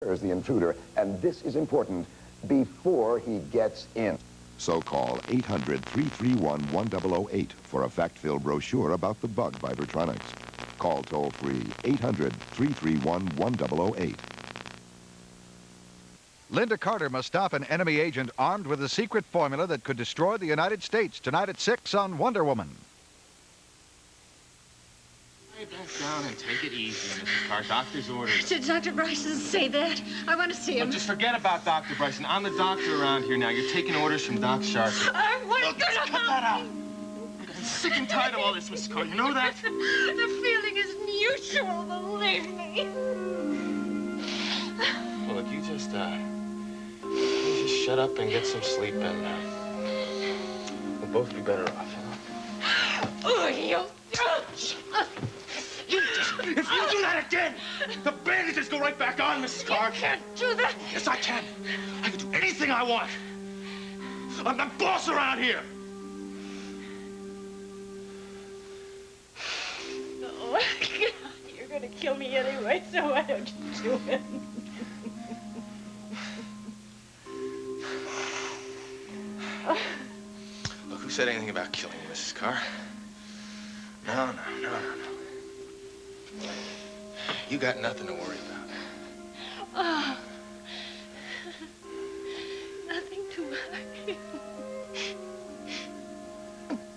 There's the intruder, and this is important, before he gets in. So call 800-331-1008 for a fact-filled brochure about the bug by Vitronics. Call toll-free 800-331-1008. Linda Carter must stop an enemy agent armed with a secret formula that could destroy the United States tonight at 6 on Wonder Woman. Back down and take it easy, Mrs. Carr. Doctor's orders. Did Dr. Bryson say that? I want to see him. Look, just forget about Dr. Bryson. I'm the doctor around here now. You're taking orders from Doc Sharkey. I want to cut that out. I'm sick and tired of all this, Mrs. Carr. You know that? The feeling is mutual, believe me. Well, look, you just shut up and get some sleep, and we'll both be better off, you know? Oh, you... If you do that again, the bandages go right back on, Mrs. Carr. You can't do that. Yes, I can. I can do anything I want. I'm the boss around here. Oh, God, you're going to kill me anyway, so why don't you do it? Look, who said anything about killing you, Mrs. Carr? No. You got nothing to worry about. Oh. Nothing to worry.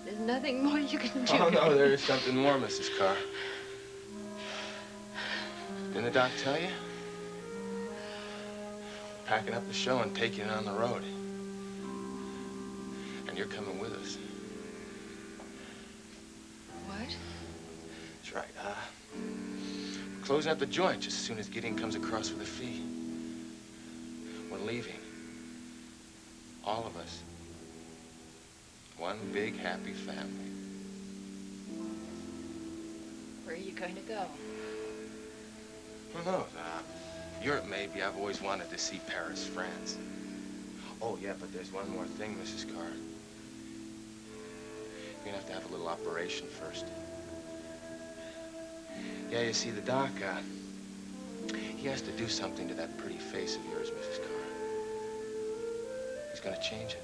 There's nothing more you can do. Oh, no, there is something more, Mrs. Carr. Didn't the doc tell you? We're packing up the show and taking it on the road. And you're coming with us. What? That's right. We're closing up the joint just as soon as Gideon comes across with a fee. We're leaving. All of us. One big, happy family. Where are you going to go? Who knows? Europe, maybe. I've always wanted to see Paris, France. Oh, yeah, but there's one more thing, Mrs. Carr. You're gonna have to have a little operation first. Yeah, you see, the doc, he has to do something to that pretty face of yours, Mrs. Carr. He's gonna change it.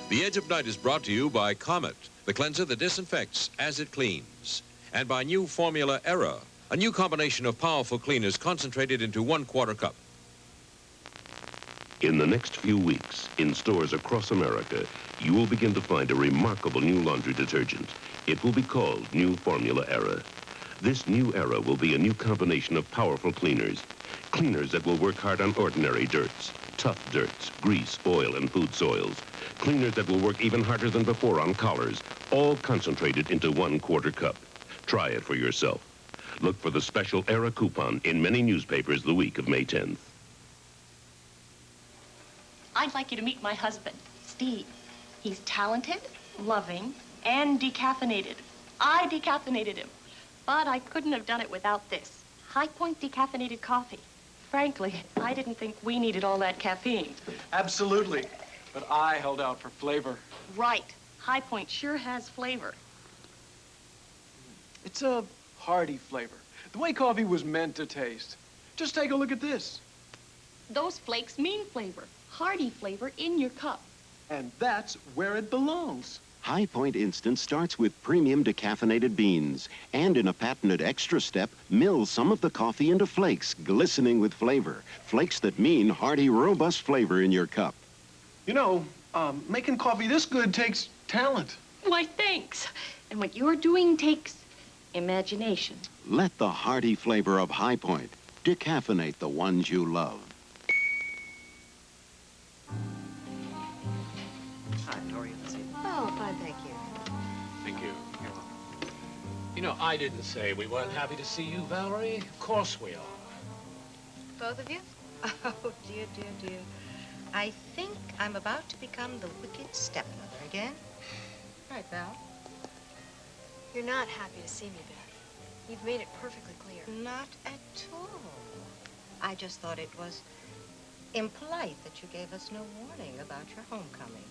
The Edge of Night is brought to you by Comet, the cleanser that disinfects as it cleans, and by new Formula Era, a new combination of powerful cleaners concentrated into 1/4 cup. In the next few weeks, in stores across America, you will begin to find a remarkable new laundry detergent. It will be called New Formula Era. This new era will be a new combination of powerful cleaners. Cleaners that will work hard on ordinary dirts, tough dirts, grease, oil, and food soils. Cleaners that will work even harder than before on collars, all concentrated into 1/4 cup. Try it for yourself. Look for the special Era coupon in many newspapers the week of May 10th. I'd like you to meet my husband, Steve. He's talented, loving, and decaffeinated. I decaffeinated him, but I couldn't have done it without this. High Point decaffeinated coffee. Frankly, I didn't think we needed all that caffeine. Absolutely. But I held out for flavor. Right. High Point sure has flavor. It's a hearty flavor. The way coffee was meant to taste. Just take a look at this. Those flakes mean flavor. Hearty flavor in your cup. And that's where it belongs. High Point Instant starts with premium decaffeinated beans, and in a patented extra step, mills some of the coffee into flakes, glistening with flavor. Flakes that mean hearty, robust flavor in your cup. You know, making coffee this good takes talent. Why, thanks. And what you're doing takes imagination. Let the hearty flavor of High Point decaffeinate the ones you love. Hi, how are you, Lindsay? you. You're welcome. You know, I didn't say we weren't happy to see you, Valerie. Of course we are. Both of you? Oh, dear, dear, dear. I think I'm about to become the wicked stepmother again. Right, Val? You're not happy to see me, Beth. You've made it perfectly clear. Not at all. I just thought it was impolite that you gave us no warning about your homecoming.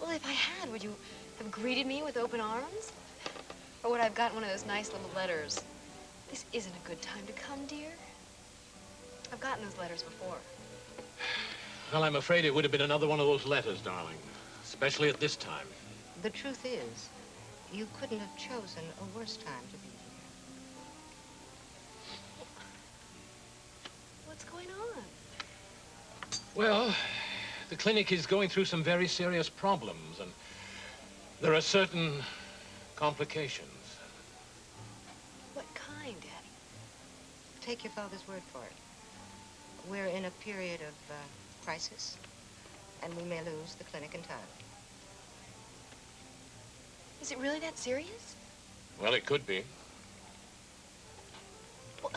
Well, if I had, would you have greeted me with open arms? Or would I have gotten one of those nice little letters? This isn't a good time to come, dear. I've gotten those letters before. Well, I'm afraid it would have been another one of those letters, darling. Especially at this time. The truth is, you couldn't have chosen a worse time to be here. What's going on? Well, the clinic is going through some very serious problems, and there are certain complications. What kind, Daddy? Take your father's word for it. We're in a period of crisis, and we may lose the clinic entirely. Is it really that serious? Well, it could be. Well,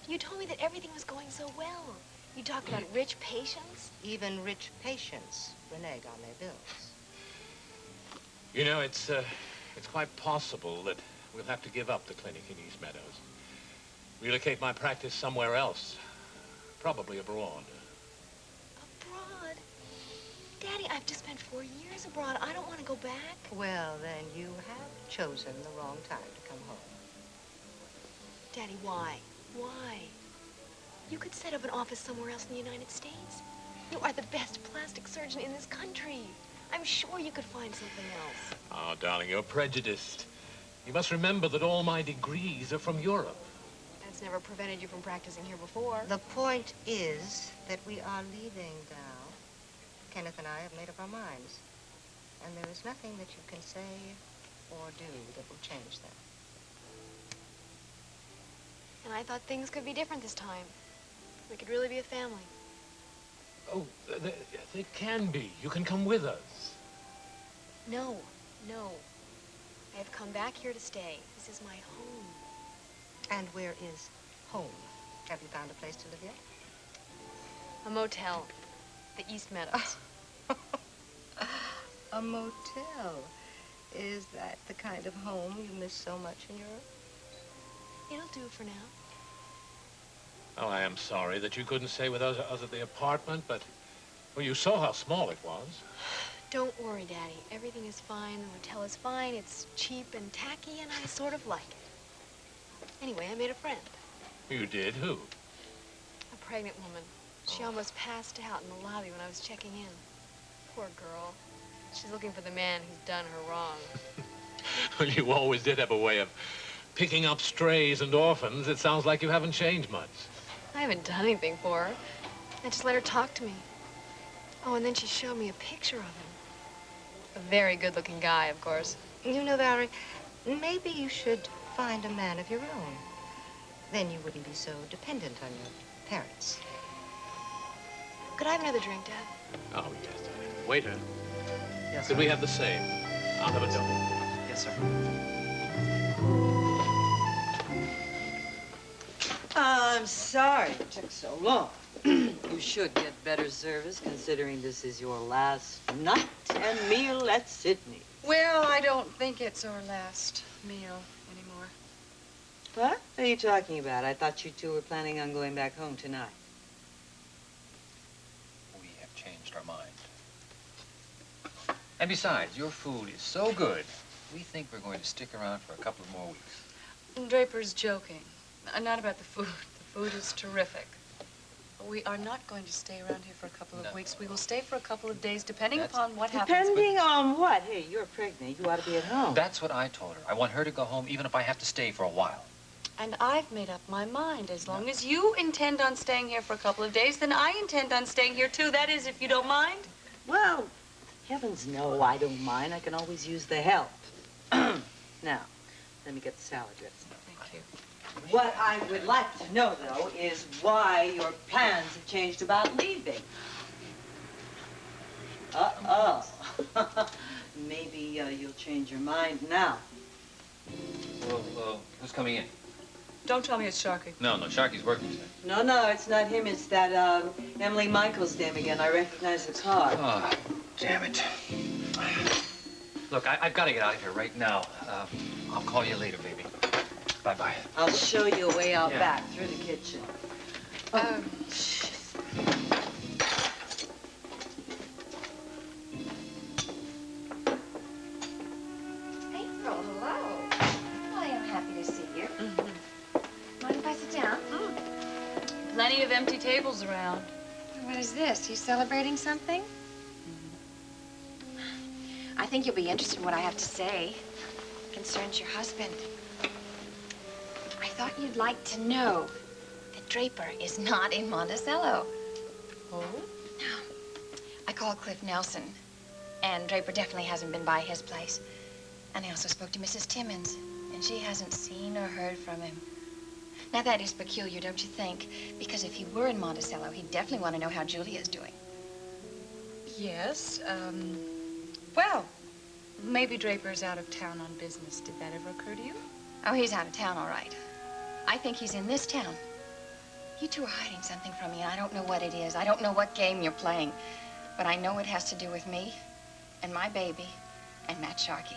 you told me that everything was going so well. You talked about rich patients. Even rich patients renege on their bills. You know, it's quite possible that we'll have to give up the clinic in East Meadows. Relocate my practice somewhere else, probably abroad. Abroad? Daddy, I've just spent 4 years abroad. I don't want to go back. Well, then you have chosen the wrong time to come home. Daddy, why? Why? You could set up an office somewhere else in the United States. You are the best plastic surgeon in this country. I'm sure you could find something else. Oh, darling, you're prejudiced. You must remember that all my degrees are from Europe. That's never prevented you from practicing here before. The point is that we are leaving now. Kenneth and I have made up our minds. And there is nothing that you can say or do that will change that. And I thought things could be different this time. We could really be a family. Oh, they can be. You can come with us. No, no. I have come back here to stay. This is my home. And where is home? Have you found a place to live yet? A motel. The East Meadows. A motel? Is that the kind of home you miss so much in Europe? It'll do for now. Oh, I am sorry that you couldn't stay with us at the apartment, but, well, you saw how small it was. Don't worry, Daddy. Everything is fine. The hotel is fine. It's cheap and tacky, and I sort of like it. Anyway, I made a friend. You did? Who? A pregnant woman. She almost passed out in the lobby when I was checking in. Poor girl. She's looking for the man who's done her wrong. Well, you always did have a way of picking up strays and orphans. It sounds like you haven't changed much. I haven't done anything for her. I just let her talk to me. Oh, and then she showed me a picture of him. A very good-looking guy, of course. You know, Valerie, maybe you should find a man of your own. Then you wouldn't be so dependent on your parents. Could I have another drink, Dad? Oh, yes, darling. Waiter. Yes, Could sir. we have the same? I'll have a double. Yes, sir. I'm sorry it took so long. You should get better service considering this is your last night and meal at Sydney. Well, I don't think it's our last meal anymore. What are you talking about? I thought you two were planning on going back home tonight. We have changed our mind. And besides, your food is so good, we think we're going to stick around for a couple of more weeks. Draper's joking. Not about the food. The food is terrific. But we are not going to stay around here for a couple of weeks. We will stay for a couple of days, depending upon what happens. Depending on what? Hey, you're pregnant. You ought to be at home. That's what I told her. I want her to go home even if I have to stay for a while. And I've made up my mind. As long as you intend on staying here for a couple of days, then I intend on staying here too. That is, if you don't mind. Well, heavens no, I don't mind. I can always use the help. Now, let me get the salad dressing. Thank you. What I would like to know, though, is why your plans have changed about leaving. Uh-oh. Maybe you'll change your mind now. Well, who's coming in? Don't tell me it's Sharky. No, Sharky's working today. No, it's not him. It's that Emily Michaels dame again. I recognize the car. Oh, damn it. Look, I've got to get out of here right now. I'll call you later, baby. Bye-bye. I'll show you a way out Yeah. back through the kitchen. April, hello. I am happy to see you. Mind if I sit down? Plenty of empty tables around. What is this? You celebrating something? I think you'll be interested in what I have to say. It concerns your husband. I thought you'd like to know that Draper is not in Monticello. Oh? I called Cliff Nelson, and Draper definitely hasn't been by his place. And I also spoke to Mrs. Timmons, and she hasn't seen or heard from him. Now, that is peculiar, don't you think? Because if he were in Monticello, he'd definitely want to know how Julia's doing. Yes, well, maybe Draper's out of town on business. Did that ever occur to you? Oh, he's out of town, all right. I think he's in this town. You two are hiding something from me, and I don't know what it is. I don't know what game you're playing. But I know it has to do with me, and my baby, and Matt Sharkey.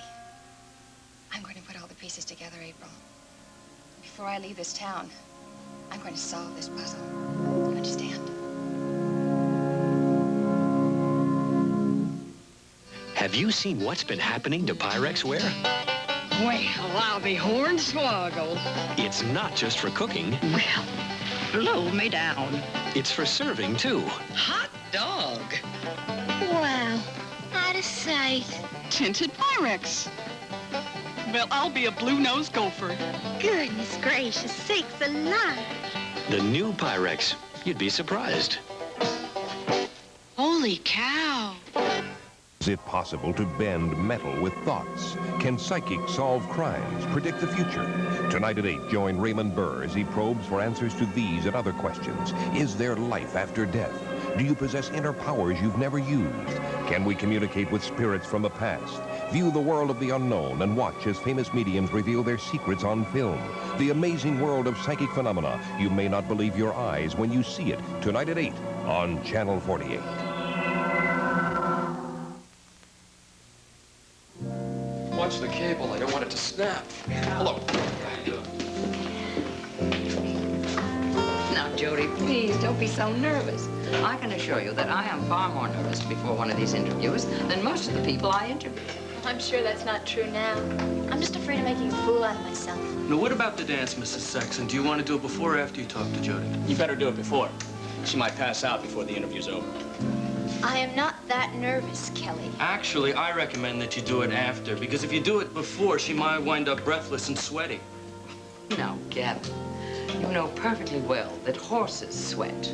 I'm going to put all the pieces together, April. Before I leave this town, I'm going to solve this puzzle. You understand? Have you seen what's been happening to Pyrex ware? Well, I'll be hornswoggled. It's not just for cooking. Well, blow me down. It's for serving, too. Hot dog. Wow, out of sight. Tinted Pyrex. Well, I'll be a blue-nosed gopher. Goodness gracious, sakes alive. The new Pyrex. You'd be surprised. Holy cow. Is it possible to bend metal with thoughts? Can psychics solve crimes, predict the future? Tonight at 8, join Raymond Burr as he probes for answers to these and other questions. Is there life after death? Do you possess inner powers you've never used? Can we communicate with spirits from the past? View the world of the unknown and watch as famous mediums reveal their secrets on film. The amazing world of psychic phenomena. You may not believe your eyes when you see it. Tonight at 8 on Channel 48. Watch the cable. I don't want it to snap. Hello. Now, Jody, please don't be so nervous. I can assure you that I am far more nervous before one of these interviews than most of the people I interview. I'm sure that's not true now. I'm just afraid of making a fool out of myself. Now, what about the dance, Mrs. Saxon? Do you want to do it before or after you talk to Jody? You better do it before. She might pass out before the interview's over. I am not that nervous, Kelly. Actually, I recommend that you do it after, because if you do it before, she might wind up breathless and sweaty. Now, Gavin, you know perfectly well that horses sweat,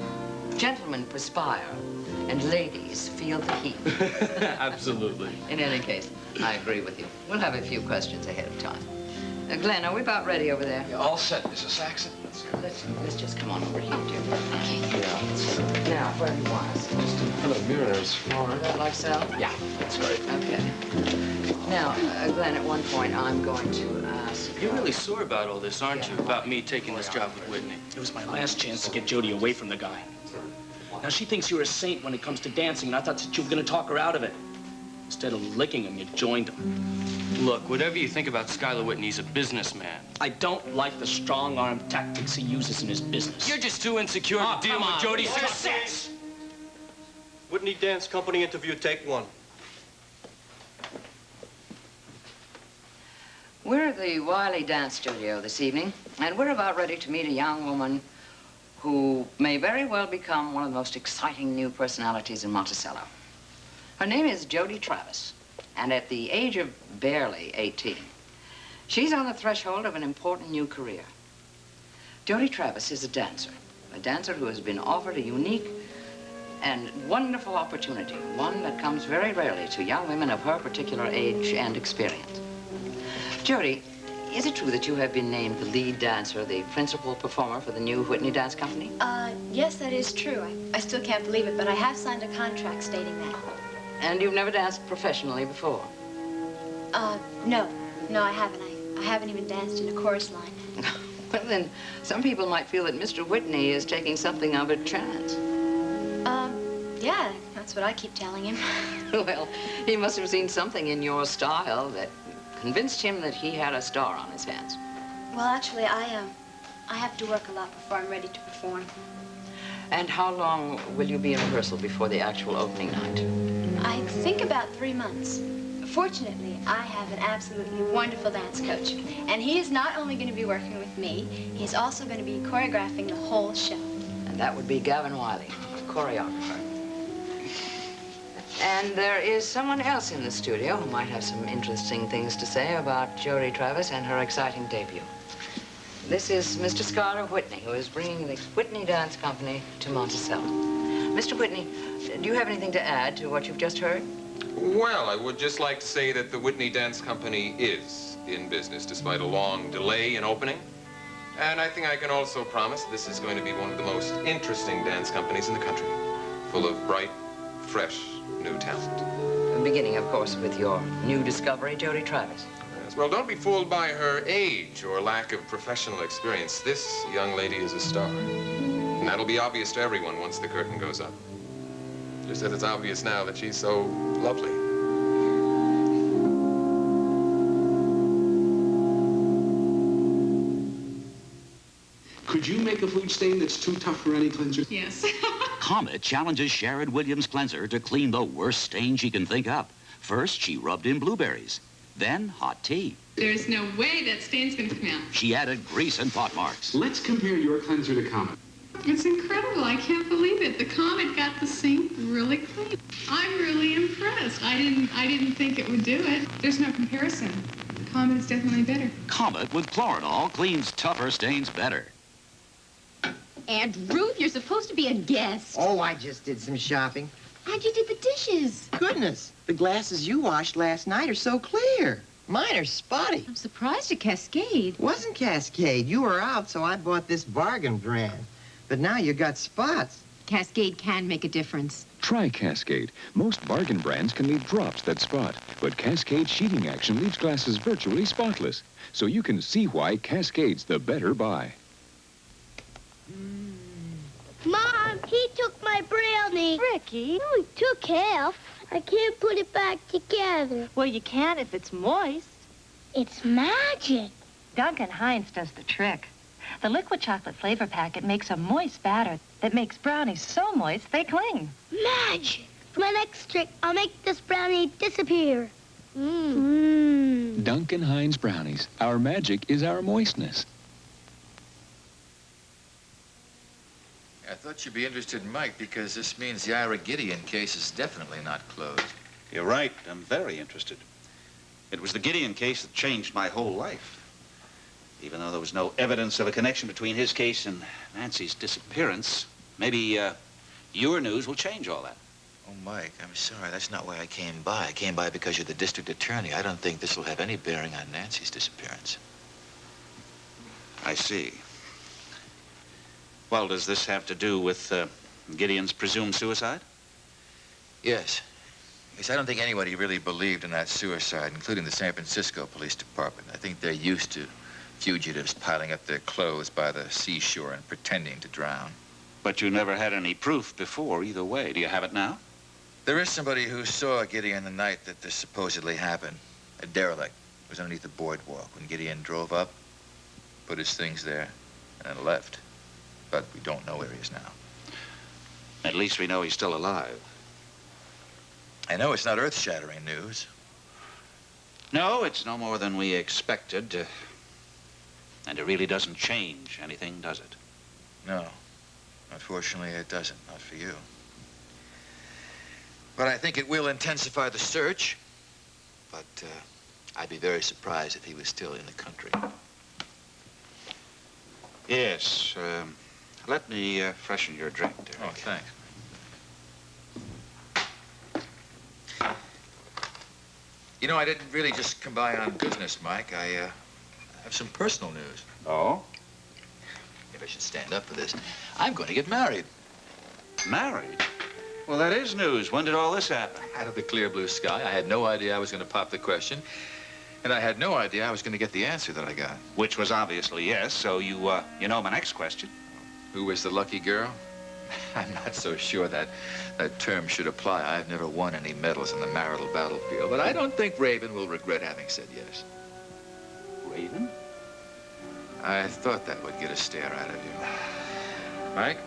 gentlemen perspire, and ladies feel the heat. Absolutely. In any case, I agree with you. We'll have a few questions ahead of time. Glenn, are we about ready over there? Yeah, all set, Mrs. Saxon. Let's just come on over here, dear. Okay. Yeah. Now, where do you want us? Just in front of the mirror is fine. Like so? Yeah, that's great. Okay. Now, Glenn, at one point, I'm going to ask... You're really sore about all this, aren't you? About me taking this job with Whitney. It was my last chance to get Jody away from the guy. Now, she thinks you're a saint when it comes to dancing, and I thought that you were going to talk her out of it. Instead of licking him, you joined him. Look, whatever you think about Skylar Whitney, he's a businessman. I don't like the strong-arm tactics he uses in his business. You're just too insecure to deal with Jody's success. Whitney Dance Company interview, take 1. We're at the Wiley Dance Studio this evening, and we're about ready to meet a young woman who may very well become one of the most exciting new personalities in Monticello. Her name is Jody Travis, and at the age of barely 18, she's on the threshold of an important new career. Jody Travis is a dancer who has been offered a unique and wonderful opportunity, one that comes very rarely to young women of her particular age and experience. Jody, is it true that you have been named the lead dancer, the principal performer for the new Whitney Dance Company? Yes, that is true. I still can't believe it, but I have signed a contract stating that. And you've never danced professionally before? No. No, I haven't. I haven't even danced in a chorus line. Well, then, some people might feel that Mr. Whitney is taking something of a chance. Yeah, that's what I keep telling him. Well, he must have seen something in your style that convinced him that he had a star on his hands. Well, actually, I have to work a lot before I'm ready to perform. And how long will you be in rehearsal before the actual opening night? I think about 3 months. Fortunately, I have an absolutely wonderful dance coach. And he is not only going to be working with me, he's also going to be choreographing the whole show. And that would be Gavin Wiley, choreographer. And there is someone else in the studio who might have some interesting things to say about Jody Travis and her exciting debut. This is Mr. Scarter Whitney, who is bringing the Whitney Dance Company to Monticello. Mr. Whitney, do you have anything to add to what you've just heard? Well, I would just like to say that the Whitney Dance Company is in business, despite a long delay in opening. And I think I can also promise this is going to be one of the most interesting dance companies in the country, full of bright, fresh, new talent. Beginning, of course, with your new discovery, Jody Travis. Yes, well, don't be fooled by her age or lack of professional experience. This young lady is a star. And that'll be obvious to everyone once the curtain goes up. Just as it's obvious now that she's so lovely. Could you make a food stain that's too tough for any cleanser? Yes. Comet challenges Sherrod Williams' cleanser to clean the worst stain she can think up. First, she rubbed in blueberries, then hot tea. There's no way that stain's gonna come out. She added grease and pot marks. Let's compare your cleanser to Comet. It's incredible. I can't believe it. The Comet got the sink really clean. I'm really impressed. I didn't think it would do it. There's no comparison. The Comet is definitely better. Comet with Chloranol cleans tougher stains better. Aunt Ruth, you're supposed to be a guest. Oh, I just did some shopping. And you did the dishes. Goodness, the glasses you washed last night are so clear. Mine are spotty. I'm surprised at Cascade. Wasn't Cascade. You were out, so I bought this bargain brand. But now you got spots. Cascade can make a difference. Try Cascade. Most bargain brands can leave drops that spot, but Cascade sheeting action leaves glasses virtually spotless. So you can see why Cascade's the better buy. Mom, he took my brownie. Ricky? No, he took half. I can't put it back together. Well, you can if it's moist. It's magic. Duncan Hines does the trick. The liquid chocolate flavor packet makes a moist batter that makes brownies so moist they cling. Magic. For my next trick, I'll make this brownie disappear. Duncan Hines brownies. Our magic is our moistness. I thought you'd be interested in Mike because this means the Ira Gideon case is definitely not closed. You're right. I'm very interested. It was the Gideon case that changed my whole life. Even though there was no evidence of a connection between his case and Nancy's disappearance, maybe your news will change all that. Oh, Mike, I'm sorry. That's not why I came by. I came by because you're the district attorney. I don't think this will have any bearing on Nancy's disappearance. I see. Well, does this have to do with Gideon's presumed suicide? Yes. Yes, I don't think anybody really believed in that suicide, including the San Francisco Police Department. I think they're used to fugitives piling up their clothes by the seashore and pretending to drown. But you never had any proof before either way. Do you have it now? There is somebody who saw Gideon the night that this supposedly happened. A derelict. It was underneath the boardwalk when Gideon drove up, put his things there, and then left. But we don't know where he is now. At least we know he's still alive. I know it's not earth-shattering news. No, it's no more than we expected. And it really doesn't change anything, does it? No. Unfortunately, it doesn't. Not for you. But I think it will intensify the search. But I'd be very surprised if he was still in the country. Yes. Let me freshen your drink, Derek. Oh, thanks. You know, I didn't really just come by on business, Mike. I have some personal news. Oh? Maybe I should stand up for this. I'm going to get married. Married? Well, that is news. When did all this happen? Out of the clear blue sky. I had no idea I was going to pop the question. And I had no idea I was going to get the answer that I got. Which was obviously yes, so you know my next question. Who was the lucky girl? I'm not so sure that term should apply. I've never won any medals in the marital battlefield, but I don't think Raven will regret having said yes. Raven? I thought that would get a stare out of you. Mike,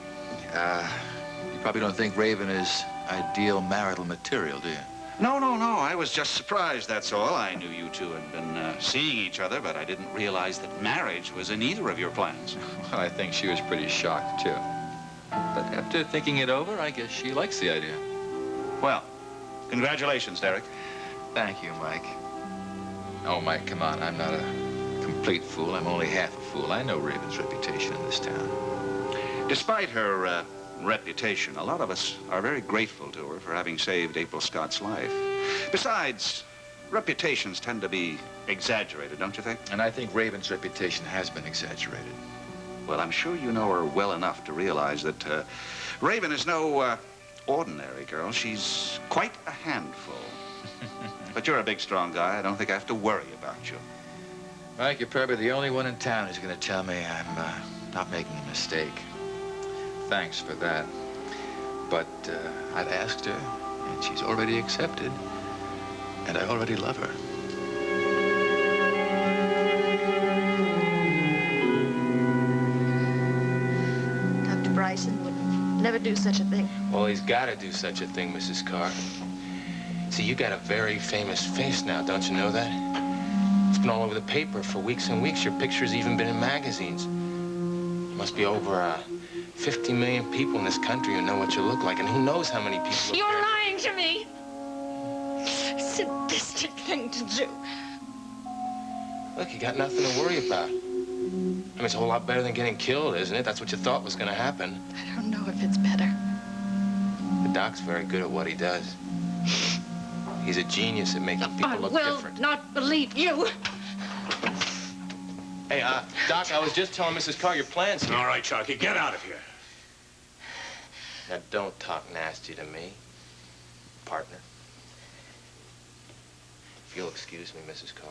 you probably don't think Raven is ideal marital material, do you? No, no, no. I was just surprised, that's all. I knew you two had been seeing each other, but I didn't realize that marriage was in either of your plans. Well, I think she was pretty shocked, too. But after thinking it over, I guess she likes the idea. Well, congratulations, Derek. Thank you, Mike. Oh, Mike, come on. I'm not a complete fool. I'm only half a fool. I know Raven's reputation in this town. Despite her reputation, a lot of us are very grateful to her for having saved April Scott's life. Besides, reputations tend to be exaggerated, don't you think? And I think Raven's reputation has been exaggerated. Well, I'm sure you know her well enough to realize that Raven is no ordinary girl. She's quite a handful. But you're a big, strong guy. I don't think I have to worry about you. Mike, you're probably the only one in town who's going to tell me I'm not making a mistake. Thanks for that. But I've asked her, and she's already accepted. And I already love her. Dr. Bryson would never do such a thing. Well, he's got to do such a thing, Mrs. Carr. See, you got a very famous face now, don't you know that? It's been all over the paper for weeks and weeks. Your picture's even been in magazines. There must be over 50 million people in this country who know what you look like, and who knows how many people look You're there. lying to me. Sadistic thing to do. Look, you got nothing to worry about. I mean, it's a whole lot better than getting killed, isn't it? That's what you thought was going to happen. I don't know if it's better. The doc's very good at what he does. He's a genius at making people look different. I will not believe you. Hey, Doc, I was just telling Mrs. Carr your plans here. All right, Sharky, get out of here. Now, don't talk nasty to me, partner. If you'll excuse me, Mrs. Carr.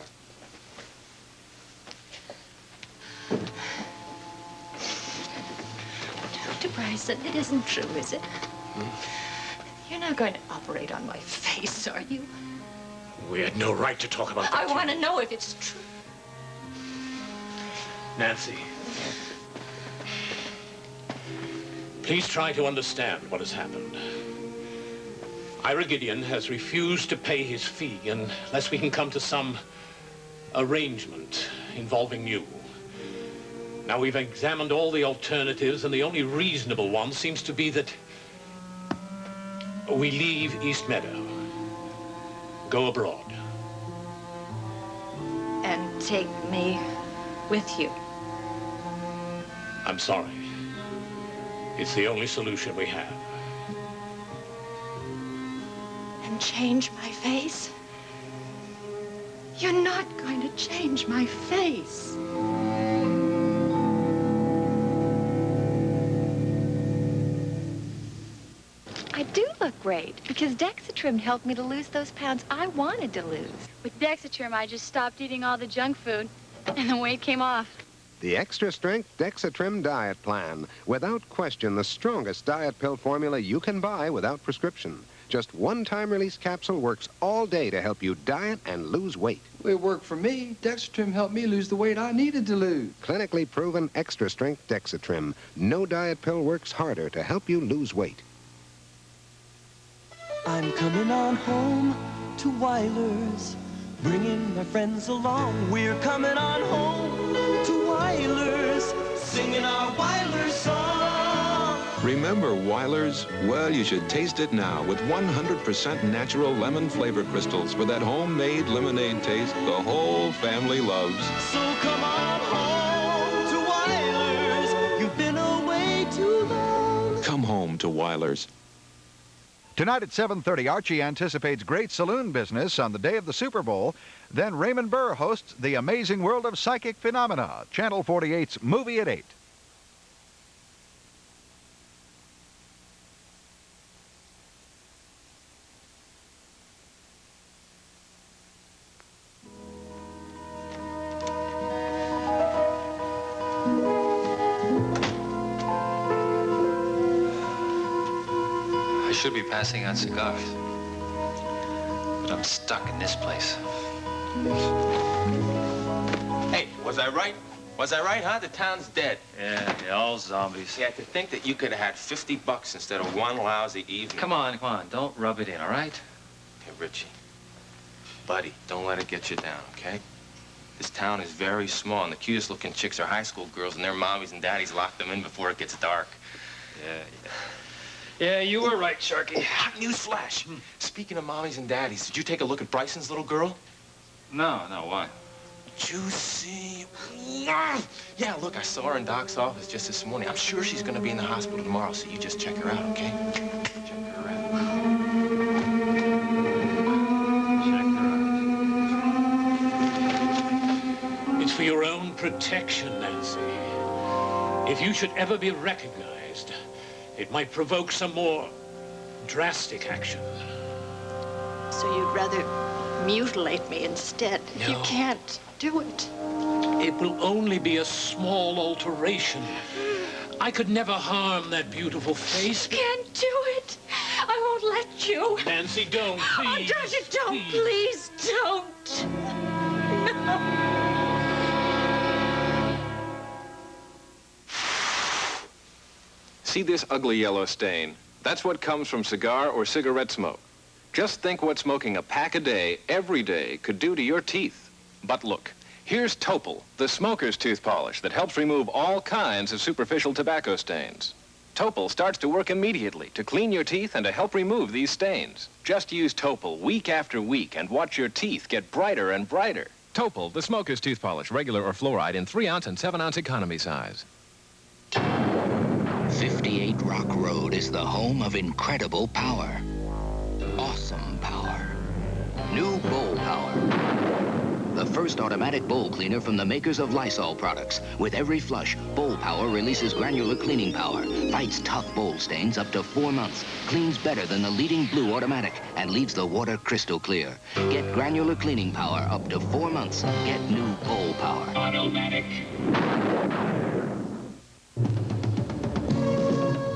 Dr. Bryson, it isn't true, is it? You're not going to operate on my face, are you? We had no right to talk about that. I want to know if it's true. Nancy, please try to understand what has happened. Ira Gideon has refused to pay his fee unless we can come to some arrangement involving you. Now, we've examined all the alternatives, and the only reasonable one seems to be that we leave East Meadow, go abroad. And take me with you. I'm sorry. It's the only solution we have. And change my face? You're not going to change my face. I do look great, because Dexatrim helped me to lose those pounds I wanted to lose. With Dexatrim, I just stopped eating all the junk food, and the weight came off. The extra-strength Dexatrim diet plan. Without question, the strongest diet pill formula you can buy without prescription. Just one-time release capsule works all day to help you diet and lose weight. It worked for me. Dexatrim helped me lose the weight I needed to lose. Clinically proven extra-strength Dexatrim. No diet pill works harder to help you lose weight. I'm coming on home to Weiler's, bringing my friends along. We're coming on home to Weiler's, singing our Weiler's song. Remember Weiler's? Well, you should taste it now with 100% natural lemon flavor crystals for that homemade lemonade taste the whole family loves. So come on home to Weiler's. You've been away too long. Come home to Weiler's. Tonight at 7:30, Archie anticipates great saloon business on the day of the Super Bowl. Then Raymond Burr hosts The Amazing World of Psychic Phenomena, Channel 48's Movie at 8. should be passing out cigars. But I'm stuck in this place. Hey, was I right? Was I right, huh? The town's dead. Yeah, all zombies. Yeah, to think that you could have had $50 instead of one lousy evening. Come on, don't rub it in, all right? Hey, Richie. Buddy, don't let it get you down, okay? This town is very small, and the cutest looking chicks are high school girls, and their mommies and daddies lock them in before it gets dark. Yeah, you were right, Sharky. Hot news flash. Speaking of mommies and daddies, did you take a look at Bryson's little girl? No, why? Juicy. Yeah, look, I saw her in Doc's office just this morning. I'm sure she's gonna be in the hospital tomorrow, so you just check her out, okay? Check her out. It's for your own protection, Nancy. If you should ever be recognized, it might provoke some more drastic action. So you'd rather mutilate me instead? No. You can't do it. It will only be a small alteration. I could never harm that beautiful face. Can't do it. I won't let you. Nancy, don't, please. Oh, don't. Please don't. No. See this ugly yellow stain? That's what comes from cigar or cigarette smoke. Just think what smoking a pack a day, every day, could do to your teeth. But look, here's Topol, the smoker's tooth polish that helps remove all kinds of superficial tobacco stains. Topol starts to work immediately to clean your teeth and to help remove these stains. Just use Topol week after week and watch your teeth get brighter and brighter. Topol, the smoker's tooth polish, regular or fluoride in 3-ounce and 7-ounce economy size. 58 Rock Road is the home of incredible power. Awesome power. New Bowl Power. The first automatic bowl cleaner from the makers of Lysol products. With every flush, Bowl Power releases granular cleaning power, fights tough bowl stains up to 4 months, cleans better than the leading blue automatic, and leaves the water crystal clear. Get granular cleaning power up to 4 months. Get new Bowl Power. Automatic.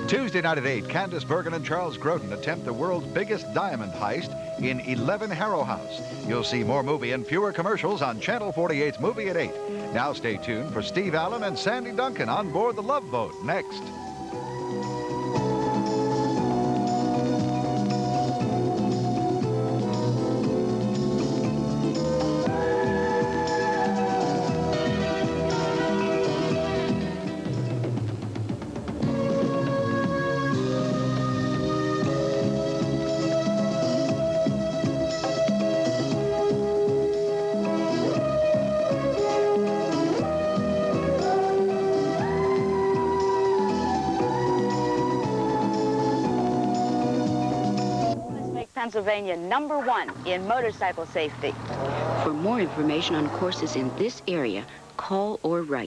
Tuesday night at 8, Candace Bergen and Charles Grodin attempt the world's biggest diamond heist in 11 Harrow House. You'll see more movie and fewer commercials on Channel 48's Movie at 8. Now stay tuned for Steve Allen and Sandy Duncan on board the Love Boat next. Pennsylvania #1 in motorcycle safety. For more information on courses in this area, call or write.